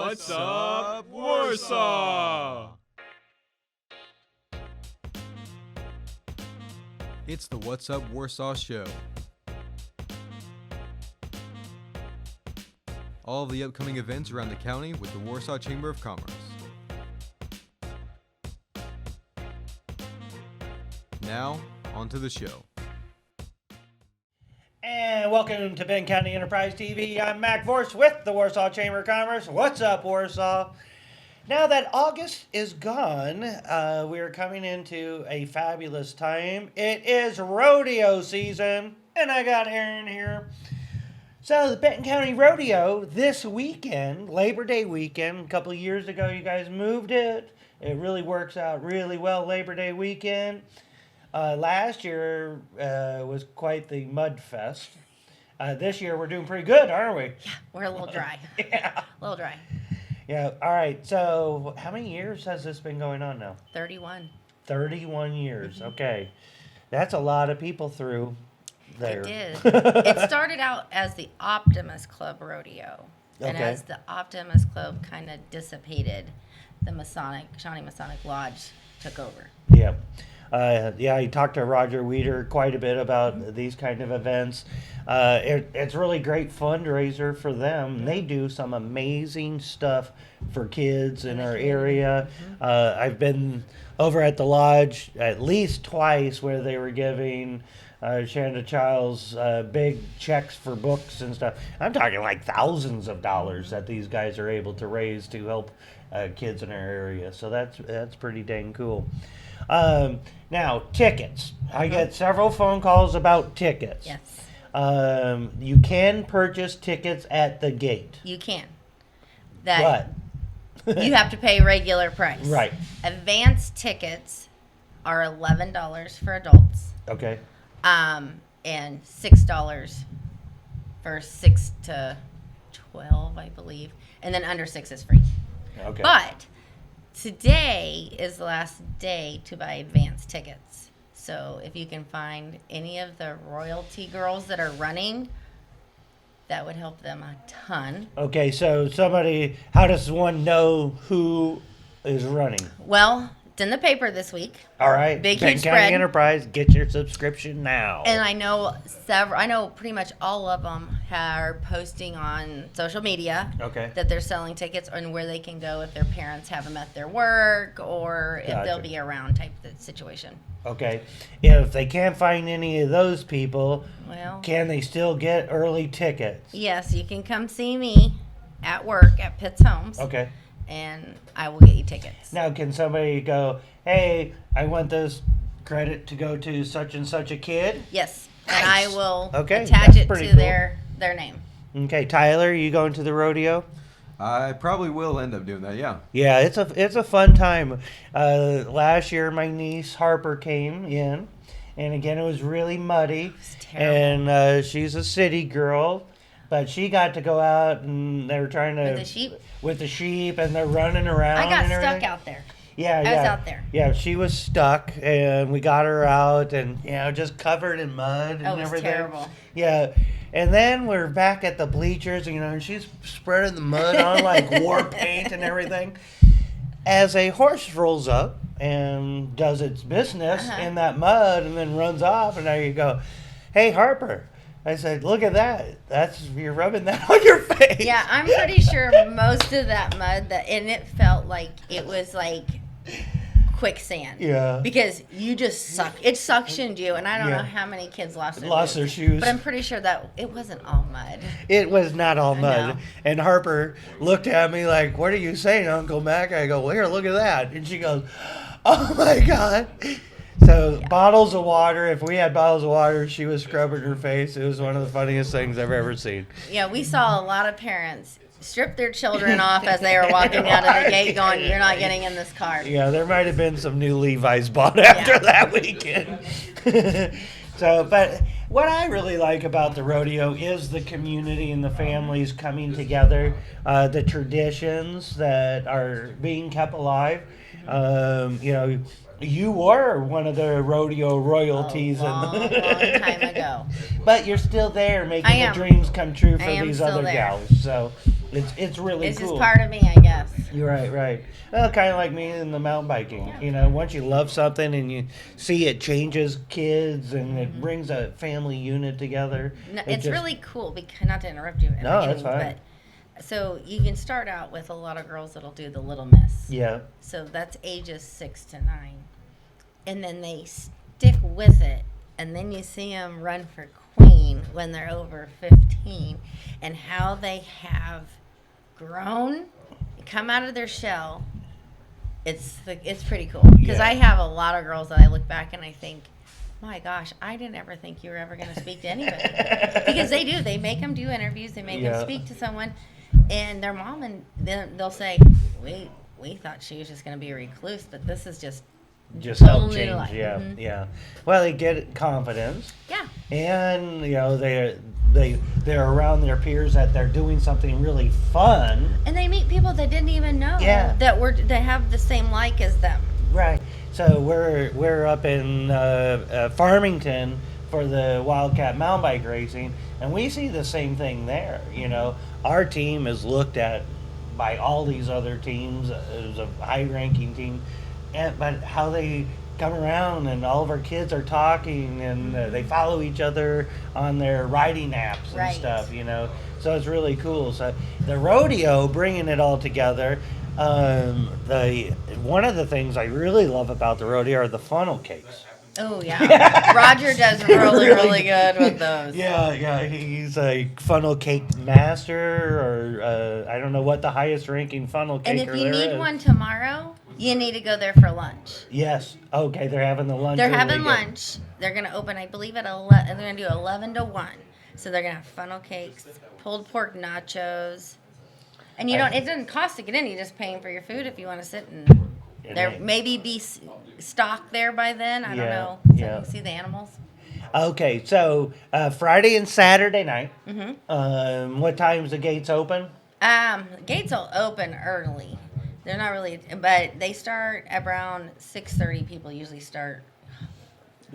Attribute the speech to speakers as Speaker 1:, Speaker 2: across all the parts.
Speaker 1: What's up, Warsaw?
Speaker 2: It's the What's Up Warsaw show. All of the upcoming events around the county with the Warsaw Chamber of Commerce. Now, on to the show.
Speaker 3: And welcome to Benton County Enterprise TV. I'm Mac Vorce with the Warsaw Chamber of Commerce. What's up, Warsaw? Now that August is gone, we're coming into a fabulous time. It is rodeo season, and I got Aaron here. So the Benton County Rodeo this weekend, Labor Day weekend, a couple of years ago you guys moved it. It really works out really well, Labor Day weekend. Last year was quite the mud fest. This year we're doing pretty good, aren't we?
Speaker 4: Yeah, we're a little dry.
Speaker 3: Yeah.
Speaker 4: A little dry.
Speaker 3: Yeah, all right. So how many years has this been going on now?
Speaker 4: 31.
Speaker 3: 31 years. Okay. That's a lot of people through there.
Speaker 4: It did. It started out as the Optimus Club Rodeo. And
Speaker 3: Okay.
Speaker 4: as the Optimus Club kind of dissipated, the Shawnee Masonic Lodge took over.
Speaker 3: Yeah. I talked to Roger Weeder quite a bit about these kind of events. It's really great fundraiser for them. They do some amazing stuff for kids in our area. I've been over at the lodge at least twice where they were giving Shanda Childs big checks for books and stuff. I'm talking like thousands of dollars that these guys are able to raise to help kids in our area. So that's pretty dang cool. Now, tickets. I get several phone calls about tickets.
Speaker 4: Yes,
Speaker 3: You can purchase tickets at the gate.
Speaker 4: you can.
Speaker 3: But,
Speaker 4: You have to pay regular price.
Speaker 3: right.
Speaker 4: Advance tickets are $11 for adults,
Speaker 3: Okay.
Speaker 4: and $6 for 6 to 12, I believe. And then under 6 is free.
Speaker 3: Okay.
Speaker 4: But today is the last day to buy advance tickets. So if you can find any of the royalty girls that are running, that would help them a ton.
Speaker 3: Okay, so how does one know who is running?
Speaker 4: Well, it's in the paper this week.
Speaker 3: All right.
Speaker 4: Big,
Speaker 3: Benton
Speaker 4: huge
Speaker 3: County
Speaker 4: spread.
Speaker 3: Enterprise, get your subscription now.
Speaker 4: And I know pretty much all of them are posting on social media
Speaker 3: Okay.
Speaker 4: that they're selling tickets and where they can go if their parents have them at their work or if they'll
Speaker 3: Gotcha.
Speaker 4: be around type of situation.
Speaker 3: Okay. If they can't find any of those people,
Speaker 4: Well,
Speaker 3: can they still get early tickets?
Speaker 4: yes, you can come see me at work at Pitt's Homes,
Speaker 3: Okay.
Speaker 4: and I will get you tickets.
Speaker 3: Now, can somebody go, hey, I want this credit to go to such and such a kid?
Speaker 4: Yes, and I will
Speaker 3: Okay,
Speaker 4: attach
Speaker 3: that's
Speaker 4: it
Speaker 3: pretty
Speaker 4: to
Speaker 3: cool.
Speaker 4: their name.
Speaker 3: Okay, Tyler, you going to the rodeo?
Speaker 2: I probably will end up doing that, yeah.
Speaker 3: Yeah, it's a fun time. Last year, my niece Harper came in, and again, it was really muddy.
Speaker 4: It's terrible.
Speaker 3: And she's a city girl, but she got to go out, and they were trying to
Speaker 4: With the sheep?
Speaker 3: with the sheep, and they're running around.
Speaker 4: I got
Speaker 3: and
Speaker 4: stuck
Speaker 3: everything.
Speaker 4: out there.
Speaker 3: Yeah,
Speaker 4: I
Speaker 3: yeah.
Speaker 4: was out there.
Speaker 3: Yeah, she was stuck, and we got her out, and just covered in mud and
Speaker 4: That was
Speaker 3: everything.
Speaker 4: terrible.
Speaker 3: Yeah, and then we're back at the bleachers, and she's spreading the mud on like war paint and everything. As a horse rolls up and does its business in that mud, and then runs off, and there you go. Hey, Harper. I said, look at that. You're rubbing that on your face.
Speaker 4: Yeah, I'm pretty sure most of that mud and it felt like it was like quicksand.
Speaker 3: Yeah.
Speaker 4: Because you just it suctioned you, and I don't
Speaker 3: Yeah.
Speaker 4: know how many kids lost
Speaker 3: Their
Speaker 4: shoes.
Speaker 3: shoes.
Speaker 4: But I'm pretty sure that it wasn't all mud.
Speaker 3: It was not all
Speaker 4: I
Speaker 3: mud.
Speaker 4: know.
Speaker 3: And Harper looked at me like, what are you saying, Uncle Mac? I go, well, here, look at that. And she goes, oh my God. So bottles of water, if we had bottles of water, she was scrubbing her face. It was one of the funniest things I've ever seen.
Speaker 4: Yeah, we saw a lot of parents strip their children off as they were walking out of the gate going, you're not getting in this car.
Speaker 3: Yeah, there might have been some new Levi's bought after
Speaker 4: Yeah.
Speaker 3: that weekend. But what I really like about the rodeo is the community and the families coming together, the traditions that are being kept alive. You were one of the rodeo royalties,
Speaker 4: A long time ago.
Speaker 3: but you're still there making
Speaker 4: I
Speaker 3: the
Speaker 4: am.
Speaker 3: dreams come true for
Speaker 4: I am
Speaker 3: these
Speaker 4: still
Speaker 3: other
Speaker 4: there.
Speaker 3: gals. So It's really
Speaker 4: It's
Speaker 3: cool.
Speaker 4: just part of me, I guess.
Speaker 3: You're right. Well, kind of like me in the mountain biking. You know, once you love something and you see it changes kids and it brings a family unit together.
Speaker 4: No,
Speaker 3: it
Speaker 4: it's
Speaker 3: just-
Speaker 4: really cool because not to interrupt you.
Speaker 3: No, that's fine.
Speaker 4: But so you can start out with a lot of girls that'll do the Little Miss.
Speaker 3: Yeah.
Speaker 4: So that's ages 6 to 9, and then they stick with it, and then you see them run for queen when they're over 15, and how they have grown, come out of their shell. It's pretty cool because
Speaker 3: Yeah.
Speaker 4: I have a lot of girls that I look back and I think, my gosh, I didn't ever think you were ever going to speak to anybody. Because they do. They make them do interviews. They make
Speaker 3: Yeah.
Speaker 4: them speak to someone. And their mom, and then they'll say, we thought she was just going to be a recluse, but this is just
Speaker 3: help
Speaker 4: totally
Speaker 3: change.
Speaker 4: life.
Speaker 3: Yeah,
Speaker 4: Mhm.
Speaker 3: yeah. Well, they get confidence,
Speaker 4: Yeah.
Speaker 3: and you know they're around their peers that they're doing something really fun.
Speaker 4: And they meet people they didn't even know
Speaker 3: Yeah.
Speaker 4: that have the same like as them.
Speaker 3: Right. So we're up in Farmington for the Wildcat mountain bike racing, and we see the same thing there. You know, our team is looked at by all these other teams as a high-ranking team, but how they come around and all of our kids are talking and they follow each other on their riding apps and
Speaker 4: Right.
Speaker 3: stuff. You know, so it's really cool. So the rodeo, bringing it all together. One of the things I really love about the rodeo are the funnel cakes.
Speaker 4: Oh, yeah. Roger does really good with those.
Speaker 3: Yeah, he's a funnel cake master, or I don't know what the highest ranking funnel
Speaker 4: And
Speaker 3: caker
Speaker 4: if you
Speaker 3: there
Speaker 4: need
Speaker 3: is.
Speaker 4: one tomorrow, you need to go there for lunch.
Speaker 3: Yes. Okay, they're having the lunch.
Speaker 4: They're
Speaker 3: early
Speaker 4: having
Speaker 3: again.
Speaker 4: lunch. They're going to open, I believe, at 11. They're going to do 11 to 1. So they're going to have funnel cakes, pulled pork nachos. And it doesn't cost to get in. You're just paying for your food if you want to sit and there
Speaker 3: they-
Speaker 4: maybe be stock there by then. I don't
Speaker 3: Yeah,
Speaker 4: know. So
Speaker 3: yeah.
Speaker 4: you can see the animals.
Speaker 3: Okay, so Friday and Saturday night.
Speaker 4: Mm-hmm.
Speaker 3: What time's the gates open?
Speaker 4: Gates will open early. They're not really, but they start around 6:30. People usually start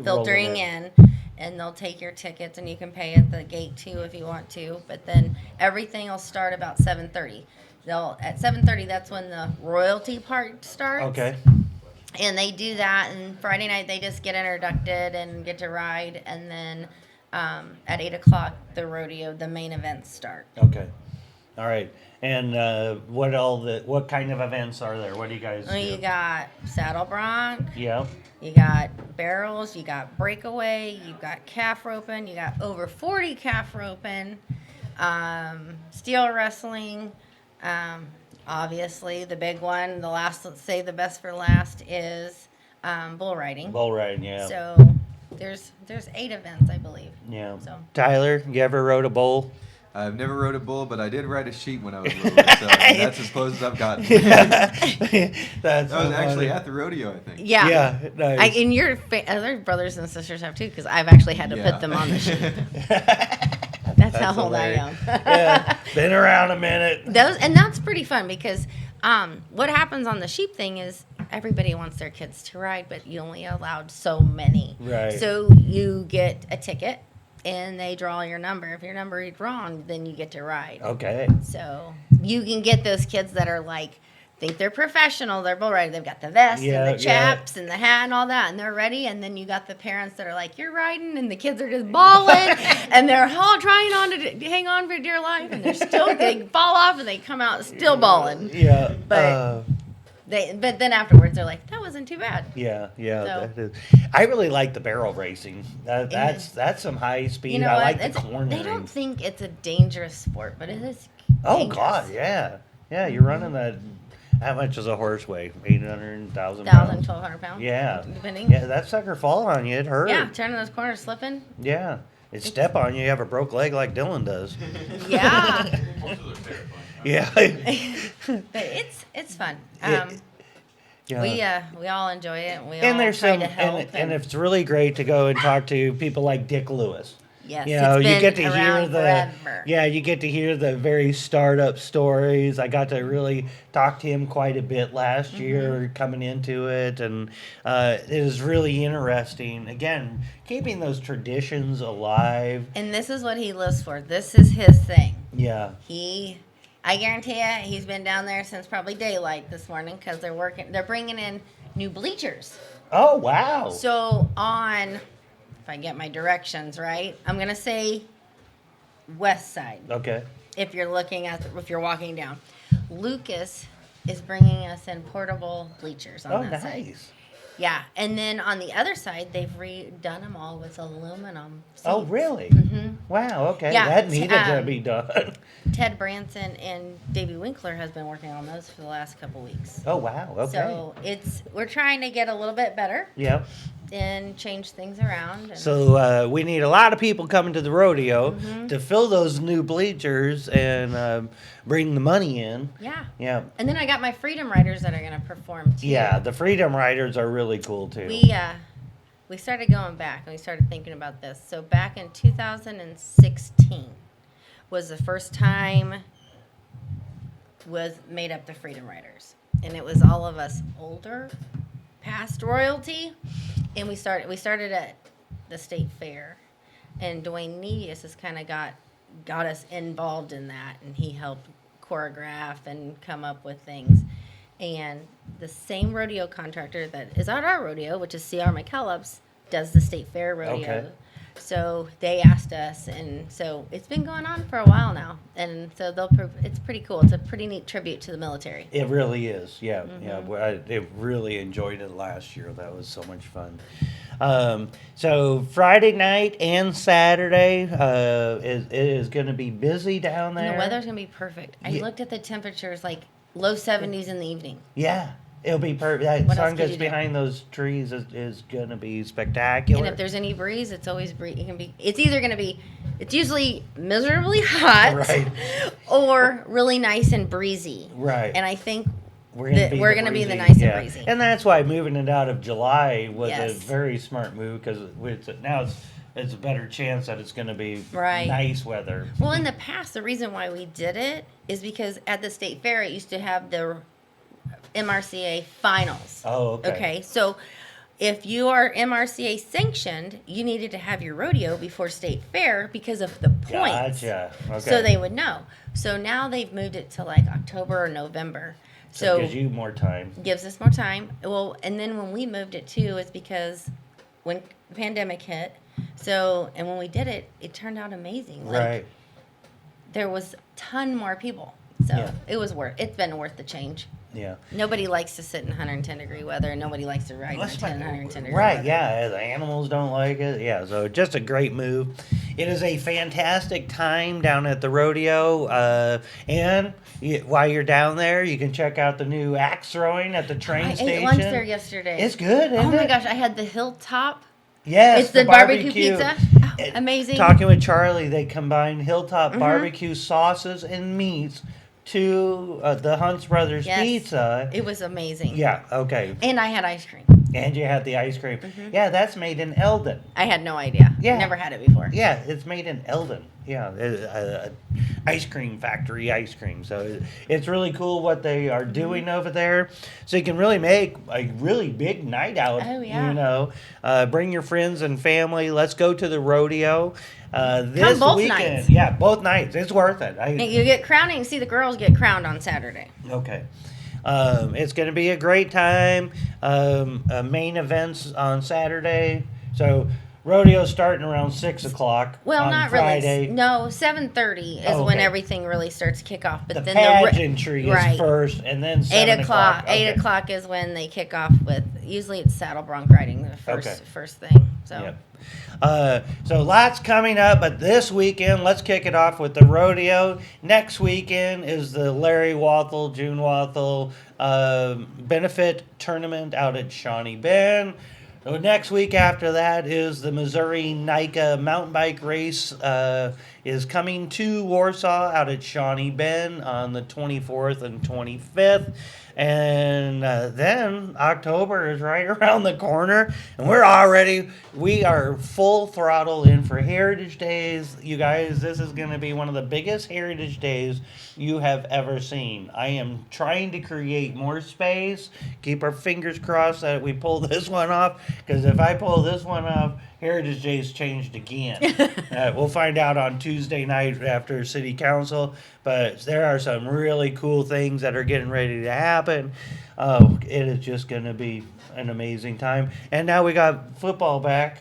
Speaker 4: filtering
Speaker 3: Rolling
Speaker 4: in, and they'll take your tickets, and you can pay at the gate too if you want to. But then everything will start about 7:30. At 7:30, that's when the royalty part starts.
Speaker 3: Okay.
Speaker 4: And they do that, and Friday night they just get introduced and get to ride, and then at 8 o'clock the main events start.
Speaker 3: Okay. All right. And what kind of events are there? What do you guys do?
Speaker 4: You got saddle bronc,
Speaker 3: Yeah.
Speaker 4: you got barrels, you got breakaway, you got calf roping, you got over 40 calf roping, steel wrestling. Obviously, the big one, let's say the best for last is bull riding.
Speaker 3: Bull riding, yeah.
Speaker 4: So there's 8 events, I believe.
Speaker 3: Yeah.
Speaker 4: So
Speaker 3: Tyler, you ever rode a bull?
Speaker 2: I've never rode a bull, but I did ride a sheep when I was little, so that's as close as I've gotten.
Speaker 3: That's
Speaker 2: I was
Speaker 3: so
Speaker 2: actually
Speaker 3: funny.
Speaker 2: at the rodeo, I think.
Speaker 4: yeah.
Speaker 3: Yeah, nice.
Speaker 4: And your other brothers and sisters have too, because I've actually had to
Speaker 2: Yeah.
Speaker 4: put them on the sheep. That's how old I am.
Speaker 3: Yeah, been around a minute.
Speaker 4: That's pretty fun because what happens on the sheep thing is everybody wants their kids to ride, but you only allowed so many.
Speaker 3: Right.
Speaker 4: So you get a ticket and they draw your number. If your number is wrong, then you get to ride.
Speaker 3: Okay.
Speaker 4: So you can get those kids that are like, think they're professional, they're bull riders. They've got the vest
Speaker 3: Yeah,
Speaker 4: and the
Speaker 3: yeah.
Speaker 4: chaps and the hat and all that, and they're ready. And then you got the parents that are like, you're riding, and the kids are just bawling, and they're all trying to hang on for dear life, and they fall off and they come out still bawling.
Speaker 3: Yeah.
Speaker 4: But But then afterwards they're like, that wasn't too bad.
Speaker 3: Yeah.
Speaker 4: So-
Speaker 3: That is. I really like the barrel racing. That's some high speed.
Speaker 4: You know
Speaker 3: I
Speaker 4: what?
Speaker 3: like the cornering.
Speaker 4: They don't think it's a dangerous sport, but it is.
Speaker 3: Oh
Speaker 4: dangerous.
Speaker 3: God, yeah. You're running that. How much does a horse weigh? 800,000
Speaker 4: 1,000,
Speaker 3: pounds.
Speaker 4: 1,200 pounds.
Speaker 3: Yeah.
Speaker 4: Depending.
Speaker 3: Yeah, that sucker fall on you, it hurt.
Speaker 4: Yeah, turning those corners, slipping.
Speaker 3: Yeah. It step on you have a broke leg like Dylan does.
Speaker 4: Yeah.
Speaker 3: Yeah.
Speaker 4: But it's fun.
Speaker 3: Yeah.
Speaker 4: We all enjoy it. We
Speaker 3: And
Speaker 4: all
Speaker 3: there's
Speaker 4: try
Speaker 3: some,
Speaker 4: to help.
Speaker 3: and it's really great to go and talk to people like Dick Lewis.
Speaker 4: yes,
Speaker 3: You know,
Speaker 4: it's
Speaker 3: you
Speaker 4: been
Speaker 3: get to hear
Speaker 4: around
Speaker 3: the
Speaker 4: forever.
Speaker 3: you get to hear the very startup stories. I got to really talk to him quite a bit last year coming into it, and it is really interesting. Again, keeping those traditions alive.
Speaker 4: And this is what he lives for. This is his thing.
Speaker 3: Yeah,
Speaker 4: He I guarantee you, he's been down there since probably daylight this morning because they're bringing in new bleachers.
Speaker 3: Oh, wow.
Speaker 4: So if I get my directions right, I'm going to say west side.
Speaker 3: Okay.
Speaker 4: If you're walking down. Lucas is bringing us in portable bleachers on that side.
Speaker 3: Nice.
Speaker 4: Yeah, and then on the other side, they've redone them all with aluminum seats.
Speaker 3: Oh, really?
Speaker 4: Mm-hmm.
Speaker 3: Wow, okay.
Speaker 4: Yeah,
Speaker 3: That needed to be done.
Speaker 4: Ted Branson and Davey Winkler has been working on those for the last couple weeks.
Speaker 3: Oh, wow, okay.
Speaker 4: So we're trying to get a little bit better
Speaker 3: Yep.
Speaker 4: and change things around. And
Speaker 3: So we need a lot of people coming to the rodeo
Speaker 4: Mm-hmm.
Speaker 3: to fill those new bleachers and bring the money in.
Speaker 4: yeah.
Speaker 3: Yeah.
Speaker 4: And then I got my Freedom Riders that are going to perform too.
Speaker 3: Yeah, the Freedom Riders are really cool too.
Speaker 4: We started going back and we started thinking about this. So back in 2016 was the first time was made up the Freedom Riders. And it was all of us older, past royalty. And we started at the state fair. And Dwayne Needius has kind of got us involved in that, and he helped choreograph and come up with things. And the same rodeo contractor that is at our rodeo, which is C.R. McKellops, does the state fair rodeo.
Speaker 3: Okay.
Speaker 4: So they asked us, and so it's been going on for a while now. And so it's pretty cool. It's a pretty neat tribute to the military.
Speaker 3: It really is. Yeah,
Speaker 4: Mm-hmm.
Speaker 3: yeah. I really enjoyed it last year. That was so much fun. So Friday night and Saturday it is going to be busy down there.
Speaker 4: And the weather's going to be perfect. I looked at the temperatures, like low 70s in the evening.
Speaker 3: Yeah, it'll be perfect. That
Speaker 4: What else
Speaker 3: sun
Speaker 4: could
Speaker 3: goes
Speaker 4: you do?
Speaker 3: behind those trees is going to be spectacular.
Speaker 4: And if there's any breeze, it's always breeze. It's usually miserably hot,
Speaker 3: Right.
Speaker 4: or really nice and breezy.
Speaker 3: Right.
Speaker 4: And I think
Speaker 3: We're
Speaker 4: gonna
Speaker 3: gonna
Speaker 4: be the nice and breezy.
Speaker 3: And that's why moving it out of July was a
Speaker 4: Yes.
Speaker 3: very smart move because now it's a better chance that it's going to be
Speaker 4: Right.
Speaker 3: nice weather.
Speaker 4: Well, in the past, the reason why we did it is because at the state fair, it used to have the MRCA finals.
Speaker 3: Oh, okay.
Speaker 4: Okay, so if you are MRCA sanctioned, you needed to have your rodeo before state fair because of the points.
Speaker 3: Gotcha. Okay.
Speaker 4: So they would know. So now they've moved it to like October or November.
Speaker 3: So it gives you more time.
Speaker 4: Gives us more time. Well, and then when we moved it too, it's because when the pandemic hit. And when we did it, it turned out amazing. Like,
Speaker 3: Right.
Speaker 4: there was a ton more people. So
Speaker 3: Yeah.
Speaker 4: it's been worth the change.
Speaker 3: Yeah.
Speaker 4: Nobody likes to sit in 110-degree weather. Nobody likes to ride in 110-degree
Speaker 3: Right,
Speaker 4: weather.
Speaker 3: yeah, the animals don't like it. Yeah, so just a great move. It is a fantastic time down at the rodeo. While you're down there, you can check out the new axe throwing at the train station.
Speaker 4: I ate lunch there yesterday.
Speaker 3: It's good, isn't
Speaker 4: Oh my
Speaker 3: it?
Speaker 4: gosh, I had the Hilltop.
Speaker 3: Yes,
Speaker 4: It's the barbecue pizza. Oh, amazing.
Speaker 3: Talking with Charlie, they combine Hilltop
Speaker 4: Mm-hmm.
Speaker 3: barbecue sauces and meats to the Hunt's Brothers
Speaker 4: Yes.
Speaker 3: pizza.
Speaker 4: It was amazing.
Speaker 3: Yeah, okay.
Speaker 4: And I had ice cream.
Speaker 3: And you had the ice cream. Yeah, that's made in Eldon.
Speaker 4: I had no idea.
Speaker 3: Yeah.
Speaker 4: Never had it before.
Speaker 3: Yeah, it's made in Eldon. Yeah, ice cream factory ice cream. So it's really cool what they are doing over there. So you can really make a really big night out.
Speaker 4: Oh, yeah.
Speaker 3: You know, bring your friends and family. Let's go to the rodeo this
Speaker 4: both
Speaker 3: weekend.
Speaker 4: nights.
Speaker 3: Yeah, both nights. It's worth it.
Speaker 4: And you get crowning. See the girls get crowned on Saturday.
Speaker 3: Okay. It's going to be a great time. Main events on Saturday. So rodeo starting around 6 o'clock.
Speaker 4: Well,
Speaker 3: on
Speaker 4: not
Speaker 3: Friday.
Speaker 4: really. No, 7:30 is
Speaker 3: Oh,
Speaker 4: when
Speaker 3: okay.
Speaker 4: everything really starts to kick off. But
Speaker 3: The
Speaker 4: then
Speaker 3: pageantry is
Speaker 4: right.
Speaker 3: first, and then
Speaker 4: 8
Speaker 3: 7
Speaker 4: o'clock.
Speaker 3: Okay.
Speaker 4: 8 o'clock is when they kick off with. Usually it's saddle bronc riding the
Speaker 3: Okay.
Speaker 4: first thing. So.
Speaker 3: Yep. So lots coming up, but this weekend, let's kick it off with the rodeo. Next weekend is the Larry Wathel, June Wathel benefit tournament out at Shawnee Bend. So next week after that is the Missouri NICA mountain bike race is coming to Warsaw out at Shawnee Bend on the 24th and 25th. And then October is right around the corner, and we are full throttle in for Heritage Days. You guys, this is going to be one of the biggest Heritage Days you have ever seen. I am trying to create more space. Keep our fingers crossed that we pull this one off, because if I pull this one off, Heritage Day's changed again. We'll find out on Tuesday night after City Council, but there are some really cool things that are getting ready to happen. Oh, it is just going to be an amazing time. And now we got football back.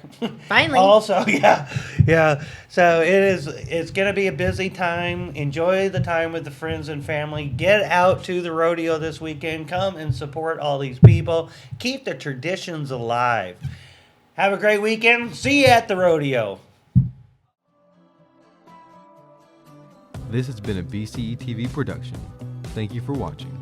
Speaker 4: Finally.
Speaker 3: Also, yeah. So it's going to be a busy time. Enjoy the time with the friends and family. Get out to the rodeo this weekend. Come and support all these people. Keep the traditions alive. Have a great weekend. See you at the rodeo.
Speaker 5: This has been a BCE TV production. Thank you for watching.